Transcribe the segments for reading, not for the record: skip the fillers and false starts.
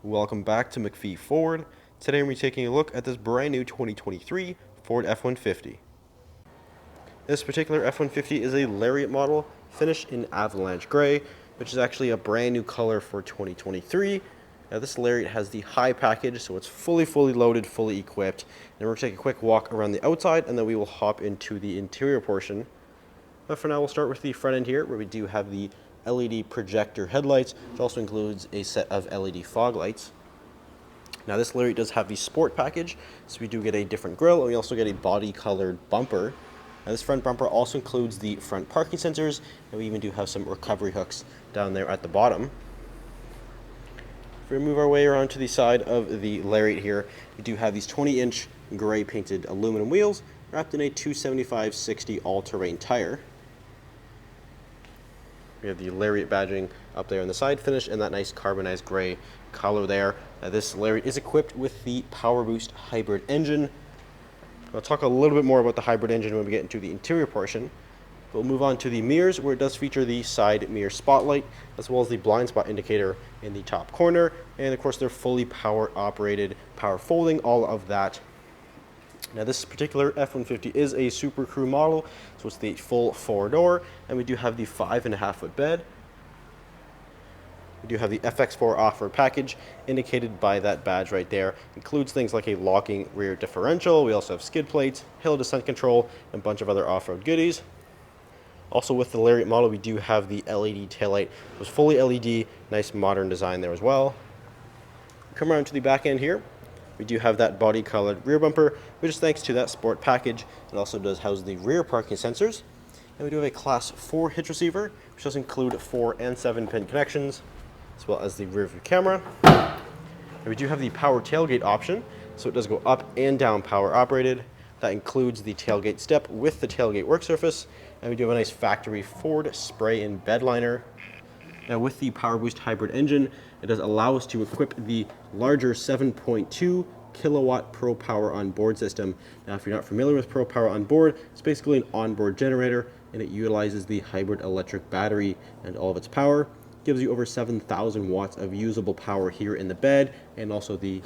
Welcome back to McPhee Ford. Today we're taking a look at this brand new 2023 Ford F-150. This particular F-150 is a Lariat model finished in Avalanche gray, which is actually a brand new color for 2023. Now this Lariat has the high package, so it's fully loaded, fully equipped. And we're going to take a quick walk around the outside, and then we will hop into the interior portion. But for now, we'll start with the front end here, where we do have the LED projector headlights, which also includes a set of LED fog lights. Now this Lariat does have the sport package, so we do get a different grille, and we also get a body colored bumper. Now this front bumper also includes the front parking sensors, and we even do have some recovery hooks down there at the bottom. If we move our way around to the side of the Lariat here, we do have these 20-inch gray painted aluminum wheels wrapped in a 275/60 all-terrain tire. We have the Lariat badging up there on the side finish and that nice carbonized gray color there. This Lariat is equipped with the PowerBoost hybrid engine. I'll talk a little bit more about the hybrid engine when we get into the interior portion. We'll move on to the mirrors, where it does feature the side mirror spotlight, as well as the blind spot indicator in the top corner. And of course, they're fully power operated, power folding, all of that. Now this particular F-150 is a Super Crew model, so it's the full 4-door, and we do have the 5.5-foot bed. We do have the FX4 off-road package indicated by that badge right there. Includes things like a locking rear differential. We also have skid plates, hill descent control, and a bunch of other off-road goodies. Also with the Lariat model, we do have the LED taillight. It was fully LED, nice modern design there as well. Come around to the back end here. We do have that body colored rear bumper, which is thanks to that sport package. It also does house the rear parking sensors. And we do have a class 4 hitch receiver, which does include 4 and 7-pin connections, as well as the rear view camera. And we do have the power tailgate option, so it does go up and down power operated. That includes the tailgate step with the tailgate work surface. And we do have a nice factory Ford spray and bed liner. Now with the PowerBoost hybrid engine, it does allow us to equip the larger 7.2 kilowatt Pro Power onboard system. Now if you're not familiar with Pro Power onboard, it's basically an onboard generator, and it utilizes the hybrid electric battery and all of its power. It gives you over 7,000 watts of usable power here in the bed and also the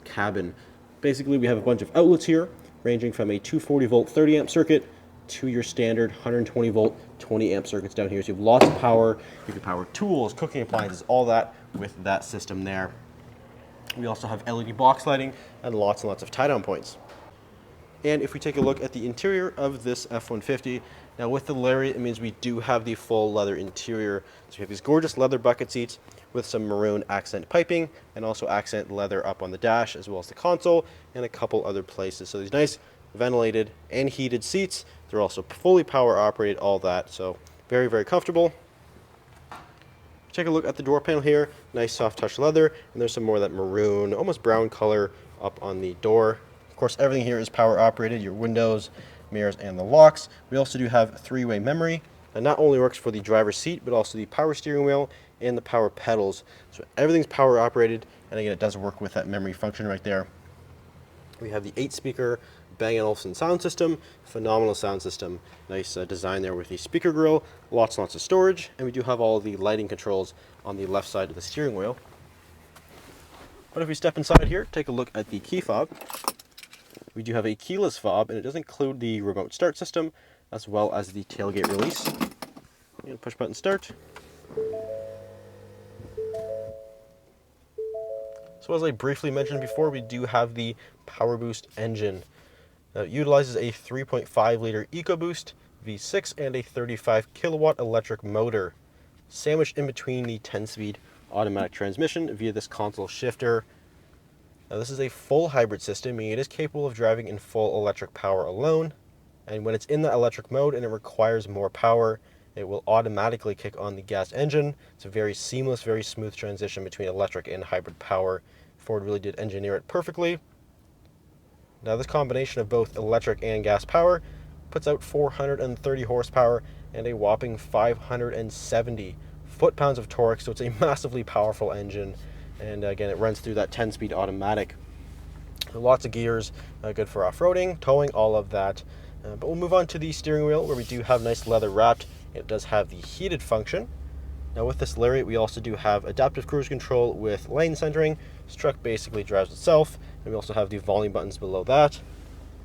cabin. Basically we have a bunch of outlets here, ranging from a 240 volt 30 amp circuit to your standard 120 volt 20 amp circuits down here. So you have lots of power. You can power tools, cooking appliances, all that with that system there. We also have LED box lighting and lots of tie-down points. And if we take a look at the interior of this F-150, now with the Lariat, it means we do have the full leather interior. So we have these gorgeous leather bucket seats with some maroon accent piping and also accent leather up on the dash, as well as the console and a couple other places. So these nice ventilated and heated seats. They're also fully power operated, all that. So very comfortable. Take a look at the door panel here. Nice soft touch leather, and there's some more of that maroon, almost brown color up on the door. Of course, everything here is power operated, your windows, mirrors, and the locks. We also do have 3-way memory, and not only works for the driver's seat, but also the power steering wheel and the power pedals. So everything's power operated, and again, it does work with that memory function right there. We have the 8-speaker Bang & Olufsen sound system, phenomenal sound system. Nice design there with the speaker grill, lots of storage, and we do have all the lighting controls on the left side of the steering wheel. But if we step inside here, take a look at the key fob. We do have a keyless fob, and it does include the remote start system, as well as the tailgate release. And push button start. So as I briefly mentioned before, we do have the PowerBoost engine. Now, it utilizes a 3.5 liter EcoBoost V6 and a 35 kilowatt electric motor, sandwiched in between the 10-speed automatic transmission via this console shifter. Now this is a full hybrid system, meaning it is capable of driving in full electric power alone, and when it's in the electric mode and it requires more power, it will automatically kick on the gas engine. It's a very seamless, very smooth transition between electric and hybrid power. Ford really did engineer it perfectly. Now this combination of both electric and gas power puts out 430 horsepower and a whopping 570 foot-pounds of torque, so it's a massively powerful engine. And again, it runs through that 10-speed automatic. Lots of gears, good for off-roading, towing, all of that. But we'll move on to the steering wheel, where we do have nice leather wrapped. It does have the heated function. Now with this Lariat, we also do have adaptive cruise control with lane centering. This truck basically drives itself, and we also have the volume buttons below that.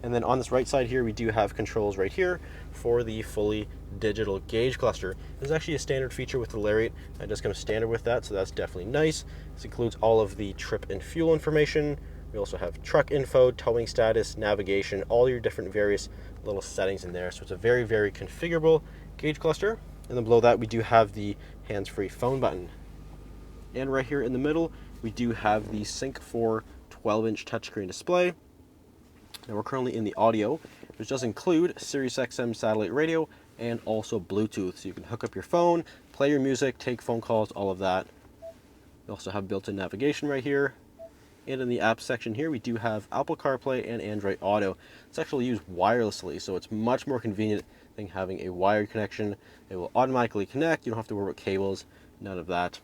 And then on this right side here, we do have controls right here for the fully digital gauge cluster. This is actually a standard feature with the Lariat. It just comes standard with that, so that's definitely nice. This includes all of the trip and fuel information. We also have truck info, towing status, navigation, all your different various little settings in there. So it's a very, very configurable gauge cluster. And then below that, we do have the hands-free phone button. And right here in the middle, we do have the Sync 4 12-inch touchscreen display. Now we're currently in the audio, which does include Sirius XM satellite radio and also Bluetooth. So you can hook up your phone, play your music, take phone calls, all of that. We also have built-in navigation right here. And in the app section here, we do have Apple CarPlay and Android Auto. It's actually used wirelessly, so it's much more convenient than having a wired connection. It will automatically connect. You don't have to worry about cables, none of that.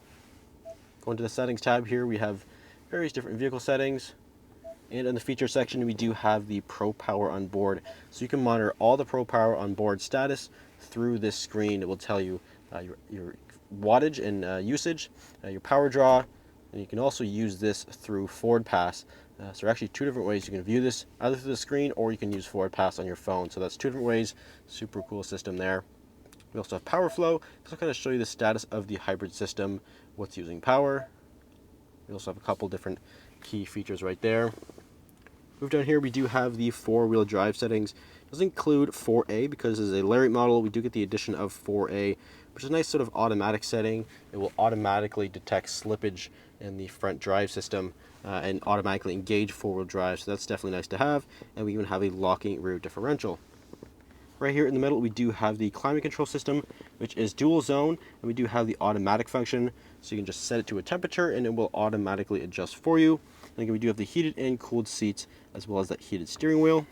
Going to the settings tab here, we have various different vehicle settings. And in the feature section, we do have the Pro Power on board. So you can monitor all the Pro Power on board status through this screen. It will tell you your wattage and usage, your power draw, and you can also use this through Forward Pass. So there are actually two different ways you can view this, either through the screen or you can use Forward Pass on your phone. So that's two different ways. Super cool system there. We also have Power Flow. This will kind of show you the status of the hybrid system, what's using power. We also have a couple different key features right there. Move down here, we do have the 4-wheel drive settings. It doesn't include 4A because this is a Lariat model. We do get the addition of 4A, which is a nice sort of automatic setting. It will automatically detect slippage in the front drive system and automatically engage 4-wheel drive, so that's definitely nice to have. And we even have a locking rear differential. Right here in the middle, we do have the climate control system, which is dual zone, and we do have the automatic function, so you can just set it to a temperature and it will automatically adjust for you. And again, we do have the heated and cooled seats, as well as that heated steering wheel.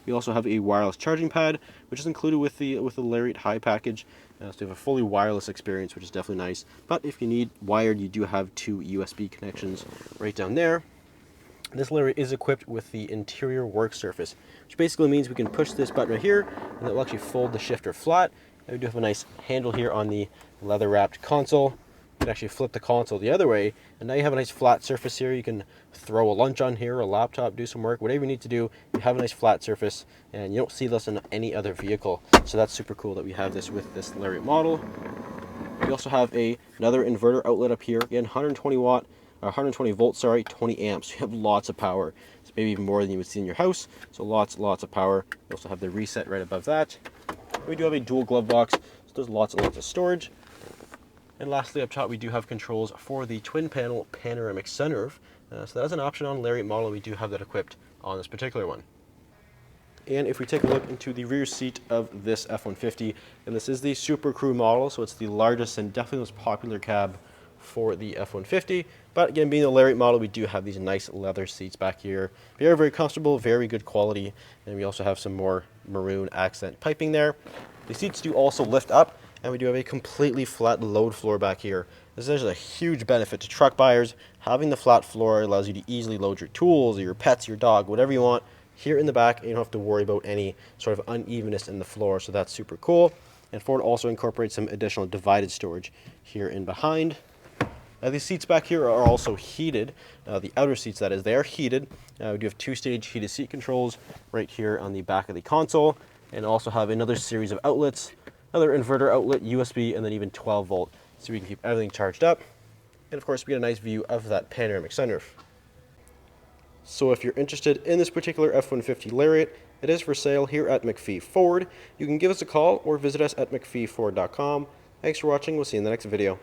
We also have a wireless charging pad, which is included with the Lariat High package, so you have a fully wireless experience, which is definitely nice. But if you need wired, you do have two USB connections right down there. This Lariat is equipped with the interior work surface, which basically means we can push this button right here, and it will actually fold the shifter flat. And we do have a nice handle here on the leather-wrapped console. You can actually flip the console the other way, and now you have a nice flat surface here. You can throw a lunch on here, a laptop, do some work, whatever you need to do. You have a nice flat surface, and you don't see this in any other vehicle. So that's super cool that we have this with this Lariat model. We also have another inverter outlet up here. Again, 120 volts, 20 amps. You have lots of power. It's maybe even more than you would see in your house. So lots of power. We also have the reset right above that. We do have a dual glove box, so there's lots and lots of storage. And lastly, up top, we do have controls for the twin panel panoramic sunroof. So that is an option on Lariat model. We do have that equipped on this particular one. And if we take a look into the rear seat of this F-150, and this is the Super Crew model, so it's the largest and definitely most popular cab for the F-150. But again, being the Lariat model, we do have these nice leather seats back here. Very, very comfortable, very good quality. And we also have some more maroon accent piping there. The seats do also lift up, and we do have a completely flat load floor back here. This is a huge benefit to truck buyers. Having the flat floor allows you to easily load your tools, or your pets, your dog, whatever you want here in the back, and you don't have to worry about any sort of unevenness in the floor, so that's super cool. And Ford also incorporates some additional divided storage here in behind. These seats back here are also heated. The outer seats, that is, they are heated. We do have two-stage heated seat controls right here on the back of the console, and also have another series of outlets, another inverter outlet, USB, and then even 12 volt, so we can keep everything charged up. And of course, we get a nice view of that panoramic sunroof. So if you're interested in this particular F-150 Lariat, it is for sale here at McPhee Ford. You can give us a call or visit us at mcpheeford.com. Thanks for watching. We'll see you in the next video.